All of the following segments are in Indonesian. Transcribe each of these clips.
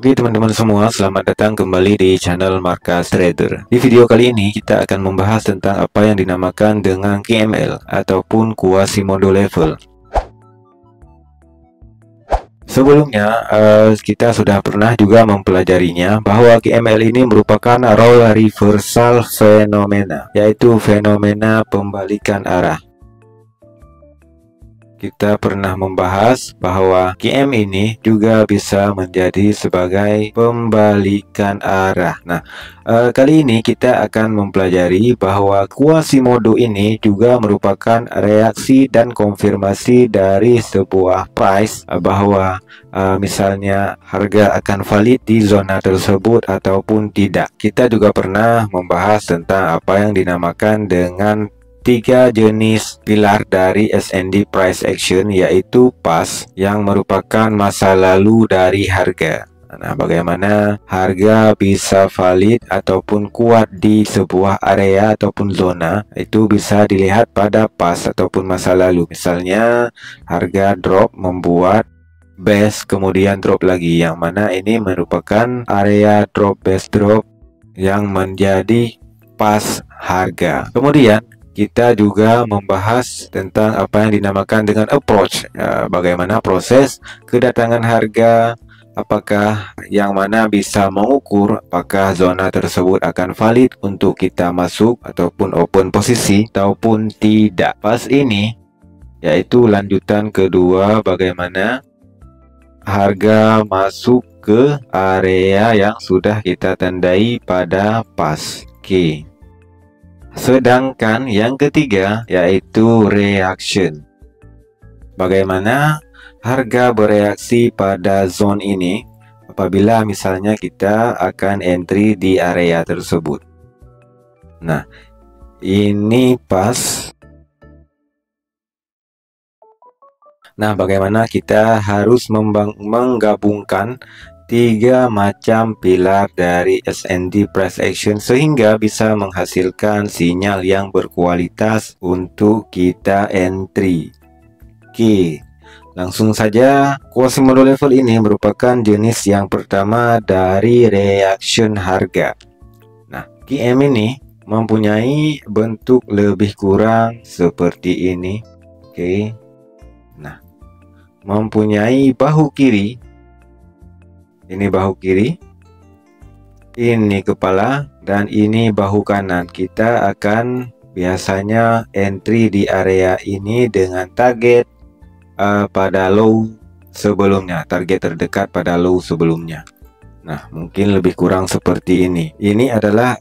Oke teman-teman semua, selamat datang kembali di channel Markas Trader. Di video kali ini kita akan membahas tentang apa yang dinamakan dengan KML ataupun Quasimodo Level. Sebelumnya kita sudah pernah juga mempelajarinya bahwa KML ini merupakan role reversal fenomena, yaitu fenomena pembalikan arah. Kita pernah membahas bahwa QM ini juga bisa menjadi sebagai pembalikan arah. Nah, kali ini kita akan mempelajari bahwa Quasimodo ini juga merupakan reaksi dan konfirmasi dari sebuah price bahwa misalnya harga akan valid di zona tersebut ataupun tidak. Kita juga pernah membahas tentang apa yang dinamakan dengan tiga jenis pilar dari S&D price action, yaitu PAS yang merupakan masa lalu dari harga. Nah, bagaimana harga bisa valid ataupun kuat di sebuah area ataupun zona, itu bisa dilihat pada PAS ataupun masa lalu. Misalnya harga drop membuat base kemudian drop lagi, yang mana ini merupakan area drop base drop yang menjadi PAS harga. Kemudian kita juga membahas tentang apa yang dinamakan dengan approach, bagaimana proses kedatangan harga, apakah yang mana bisa mengukur apakah zona tersebut akan valid untuk kita masuk ataupun open posisi ataupun tidak. Pas ini yaitu lanjutan kedua, bagaimana harga masuk ke area yang sudah kita tandai pada pas K. Sedangkan yang ketiga yaitu reaction. Bagaimana harga bereaksi pada zone ini apabila misalnya kita akan entry di area tersebut. Nah, ini pas. Nah, bagaimana kita harus menggabungkan tiga macam pilar dari S&D price action sehingga bisa menghasilkan sinyal yang berkualitas untuk kita entry. Oke, langsung saja. Quasimodo level ini merupakan jenis yang pertama dari reaction harga. Nah, QM ini mempunyai bentuk lebih kurang seperti ini. Oke. Nah, mempunyai bahu kiri. Ini bahu kiri, ini kepala, dan ini bahu kanan. Kita akan biasanya entry di area ini dengan target pada low sebelumnya, target terdekat pada low sebelumnya. Nah, mungkin lebih kurang seperti ini. Ini adalah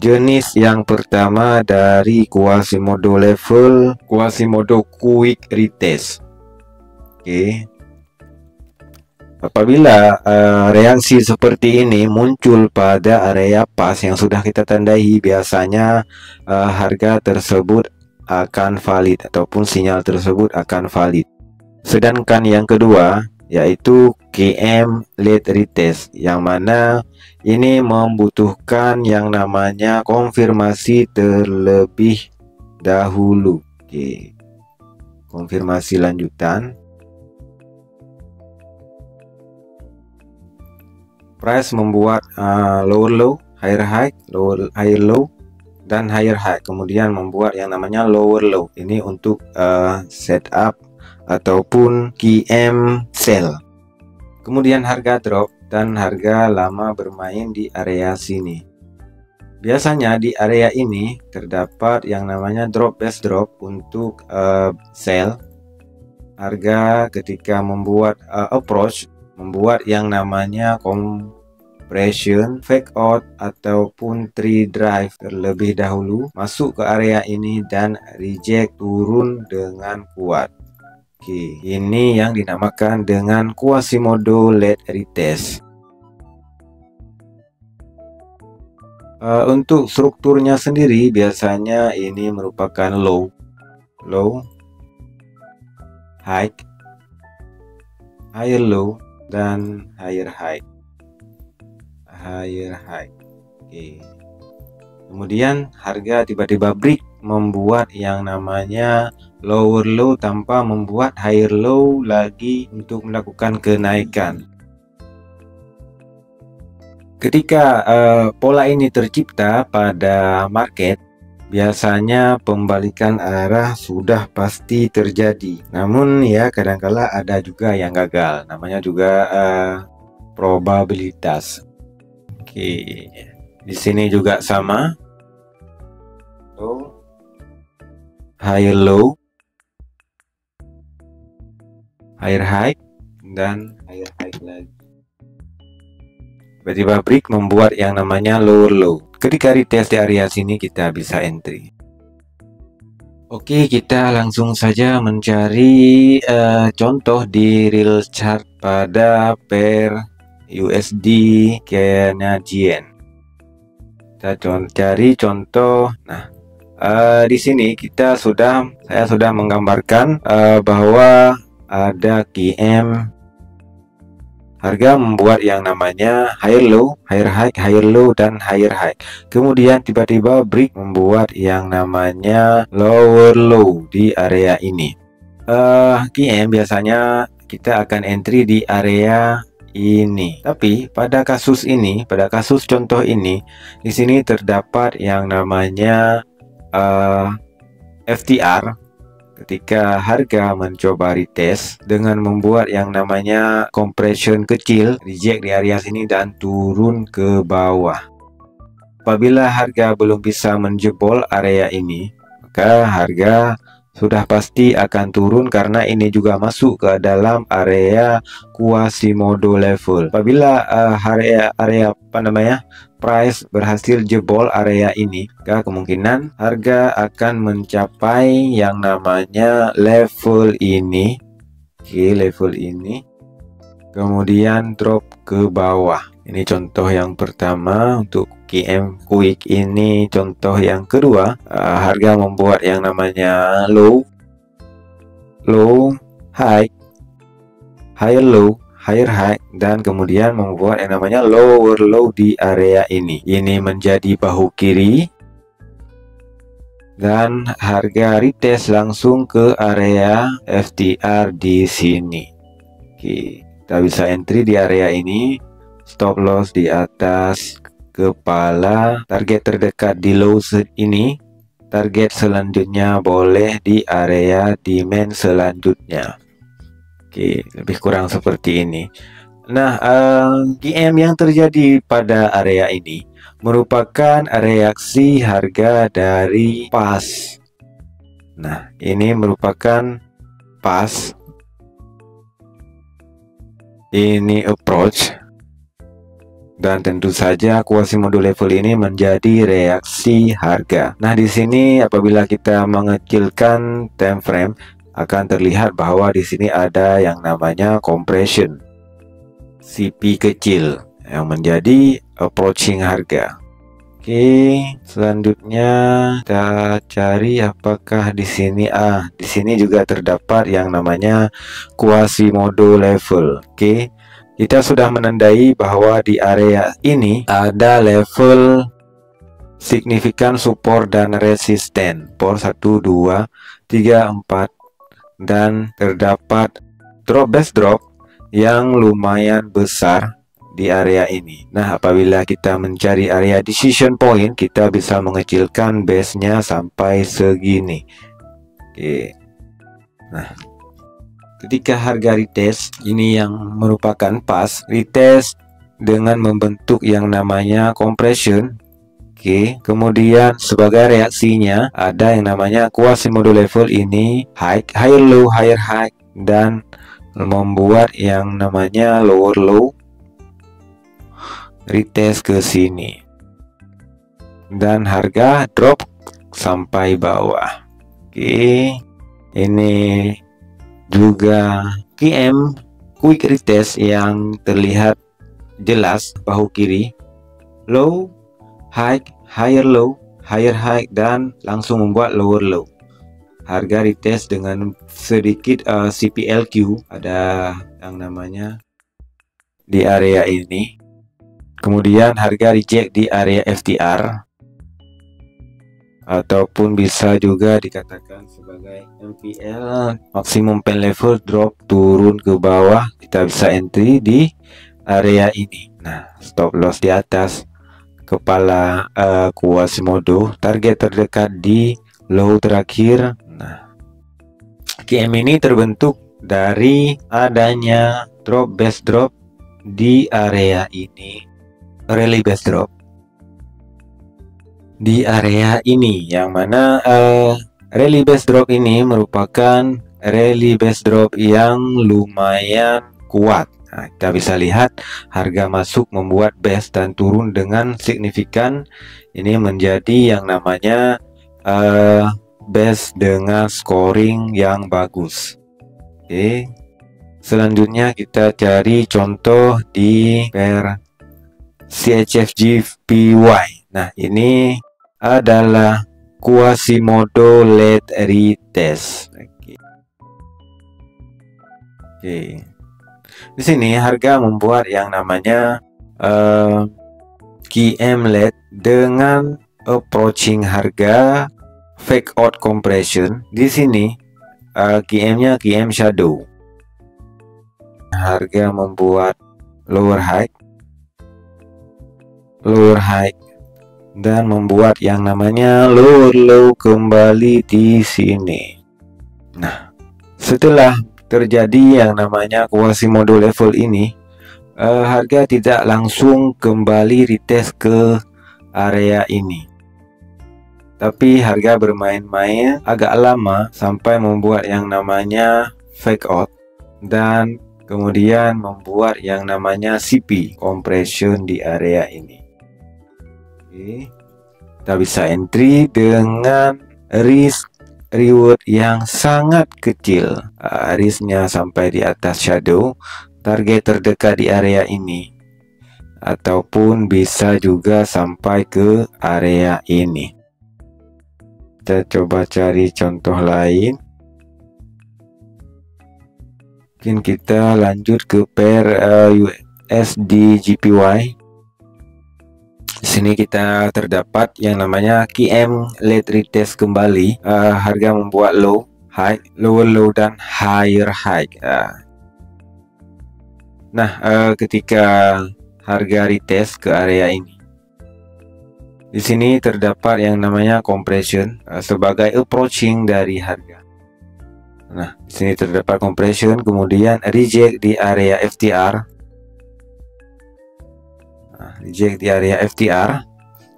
jenis yang pertama dari Quasimodo level, Quasimodo quick retest. Oke. Apabila reaksi seperti ini muncul pada area pas yang sudah kita tandai, biasanya harga tersebut akan valid ataupun sinyal tersebut akan valid. Sedangkan yang kedua yaitu QM late retest, yang mana ini membutuhkan yang namanya konfirmasi terlebih dahulu. Oke. Konfirmasi lanjutan. Price membuat lower low, higher high, lower higher low, dan higher high. Kemudian membuat yang namanya lower low. Ini untuk setup ataupun QM sell. Kemudian harga drop dan harga lama bermain di area sini. Biasanya di area ini terdapat yang namanya drop base drop untuk sell. Harga ketika membuat approach, membuat yang namanya compression, fake out ataupun tree drive terlebih dahulu, masuk ke area ini dan reject turun dengan kuat. Oke, ini yang dinamakan dengan Quasimodo late retest. Untuk strukturnya sendiri biasanya ini merupakan low, high, higher low, dan higher high. Oke. Kemudian harga tiba-tiba break membuat yang namanya lower low tanpa membuat higher low lagi untuk melakukan kenaikan. Ketika pola ini tercipta pada market, biasanya pembalikan arah sudah pasti terjadi. Namun ya kadangkala ada juga yang gagal. Namanya juga probabilitas. Oke, di sini juga sama. Low, higher low, higher high, dan higher high lagi. Tiba-tiba break membuat yang namanya lower low. Ketika retest di area sini kita bisa entry. Oke, kita langsung saja mencari contoh di real chart pada pair USD Canadian. Kita cari contoh. Nah, di sini saya sudah menggambarkan bahwa ada QM. Harga membuat yang namanya higher low, higher high, higher low, dan higher high. Kemudian tiba-tiba break membuat yang namanya lower low di area ini. QM biasanya kita akan entry di area ini. Tapi pada kasus ini, pada kasus contoh ini, di sini terdapat yang namanya FTR. Ketika harga mencoba retest dengan membuat yang namanya compression kecil, reject di area sini dan turun ke bawah. Apabila harga belum bisa menjebol area ini, maka harga sudah pasti akan turun karena ini juga masuk ke dalam area Quasimodo level. Apabila price berhasil jebol area ini, maka kemungkinan harga akan mencapai yang namanya level ini. Oke, level ini. Kemudian drop ke bawah. Ini contoh yang pertama untuk QM Quick. Ini contoh yang kedua. Harga membuat yang namanya low, low, high, higher low, higher high, dan kemudian membuat yang namanya lower low di area ini. Ini menjadi bahu kiri dan harga retest langsung ke area FTR di sini. Oke, kita bisa entry di area ini. Stop loss di atas kepala. Target terdekat di low ini. Target selanjutnya boleh di area demand selanjutnya. Oke, lebih kurang seperti ini. Nah, QM yang terjadi pada area ini merupakan reaksi harga dari pas. Nah, ini merupakan pas. Ini approach. Dan tentu saja Quasimodo level ini menjadi reaksi harga. Nah, di sini apabila kita mengecilkan time frame, akan terlihat bahwa di sini ada yang namanya compression CP kecil yang menjadi approaching harga. Oke, selanjutnya kita cari apakah di sini di sini juga terdapat yang namanya Quasimodo level. Oke. Kita sudah menandai bahwa di area ini ada level signifikan support dan resisten. Support 1, 2, 3, 4. Dan terdapat drop base drop yang lumayan besar di area ini. Nah, apabila kita mencari area decision point, kita bisa mengecilkan base-nya sampai segini. Oke. Nah, ketika harga retest, ini yang merupakan pas, retest dengan membentuk yang namanya compression. Oke, kemudian sebagai reaksinya ada yang namanya Quasimodo level ini high, higher low, higher high, dan membuat yang namanya lower low, retest ke sini, dan harga drop sampai bawah. Oke, ini juga QM quick retest yang terlihat jelas bahu kiri, low, high, higher low, higher high, dan langsung membuat lower low. Harga retest dengan sedikit CPLQ, ada yang namanya di area ini. Kemudian harga reject di area FTR, ataupun bisa juga dikatakan sebagai MPL, maksimum pen level drop turun ke bawah. Kita bisa entry di area ini. Nah, stop loss di atas kepala Quasimodo, target terdekat di low terakhir. Nah, QM ini terbentuk dari adanya drop base drop di area ini, rally base drop di area ini, yang mana rally base drop ini merupakan rally base drop yang lumayan kuat. Nah, kita bisa lihat harga masuk membuat base dan turun dengan signifikan. Ini menjadi yang namanya base dengan scoring yang bagus. Oke, selanjutnya kita cari contoh di pair CHF-JPY. Nah, ini adalah Quasimodo late retest. Oke. Di sini harga membuat yang namanya QM late dengan approaching harga fake out compression. Di sini QM-nya QM shadow. Harga membuat lower high dan membuat yang namanya lower low kembali di sini. Nah, setelah terjadi yang namanya Quasimodo level ini, harga tidak langsung kembali retest ke area ini, tapi harga bermain-main agak lama sampai membuat yang namanya fake out dan kemudian membuat yang namanya CP compression di area ini. Oke, kita bisa entry dengan risk reward yang sangat kecil. Risknya sampai di atas shadow, target terdekat di area ini, ataupun bisa juga sampai ke area ini. Kita coba cari contoh lain. Mungkin kita lanjut ke pair USD JPY. Di sini kita terdapat yang namanya QM late retest kembali. Harga membuat low, high, lower low dan higher high. Nah, ketika harga retest ke area ini, di sini terdapat yang namanya compression sebagai approaching dari harga. Nah, di sini terdapat compression, kemudian reject di area FTR. Reject di area FTR,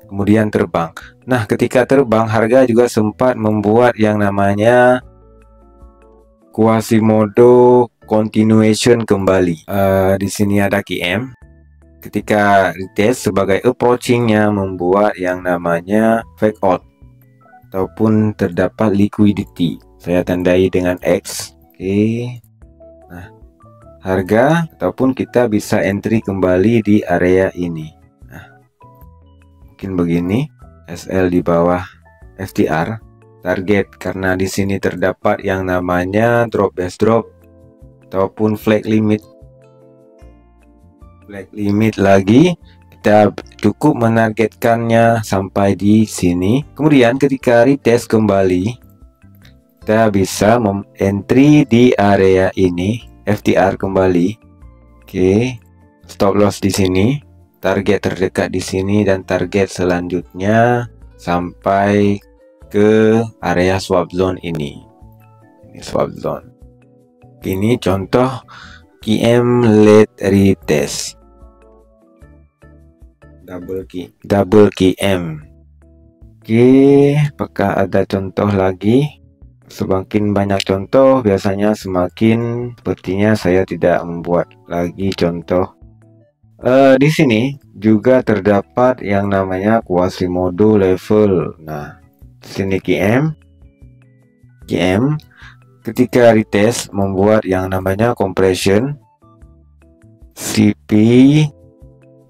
kemudian terbang. Nah, ketika terbang, harga juga sempat membuat yang namanya Quasimodo continuation kembali. Di sini ada QM. Ketika retest sebagai approachingnya membuat yang namanya fake out ataupun terdapat liquidity. Saya tandai dengan X. Oke. Nah, harga ataupun kita bisa entry kembali di area ini. Nah, mungkin begini, SL di bawah FTR, target karena di sini terdapat yang namanya drop base drop ataupun flag limit. Flag limit lagi, kita cukup menargetkannya sampai di sini. Kemudian ketika retest kembali, kita bisa entry di area ini. FTR kembali. Oke, stop loss di sini, target terdekat di sini, dan target selanjutnya sampai ke area swap zone ini. Ini swap zone. Ini contoh QM late retest. Double QM. Oke, apakah ada contoh lagi? Semakin banyak contoh, biasanya semakin sepertinya saya tidak membuat lagi contoh. Di sini juga terdapat yang namanya Quasimodo level. Nah, di sini QM ketika retest membuat yang namanya compression CP.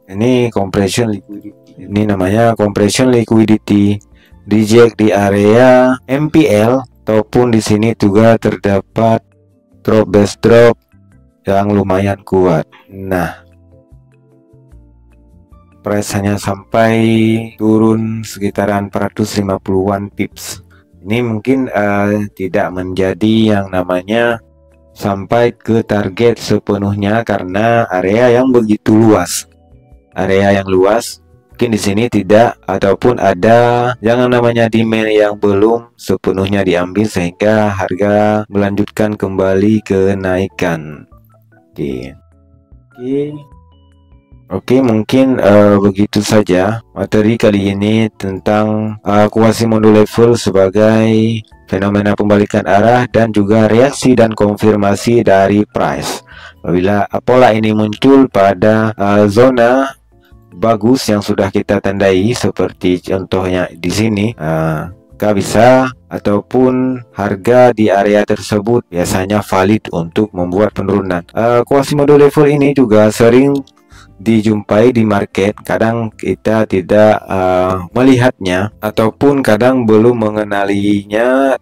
Ini compression liquidity. Ini namanya compression liquidity. Reject di area MPL. Ataupun di sini juga terdapat drop base drop yang lumayan kuat. Nah, price hanya sampai turun sekitaran 450-an pips. Ini mungkin tidak menjadi yang namanya sampai ke target sepenuhnya karena area yang begitu luas. Area yang luas mungkin di sini tidak ataupun ada yang namanya demand yang belum sepenuhnya diambil sehingga harga melanjutkan kembali kenaikan. Oke, mungkin begitu saja materi kali ini tentang Quasimodo level sebagai fenomena pembalikan arah dan juga reaksi dan konfirmasi dari price. Apabila pola ini muncul pada zona bagus yang sudah kita tandai seperti contohnya di sini, bisa ataupun harga di area tersebut biasanya valid untuk membuat penurunan. Quasimodo level ini juga sering dijumpai di market, kadang kita tidak melihatnya ataupun kadang belum mengenalinya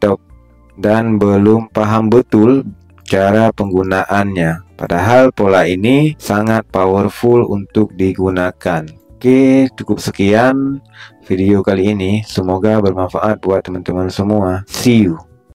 dan belum paham betul cara penggunaannya. Padahal pola ini sangat powerful untuk digunakan. Oke, cukup sekian video kali ini. Semoga bermanfaat buat teman-teman semua. See you.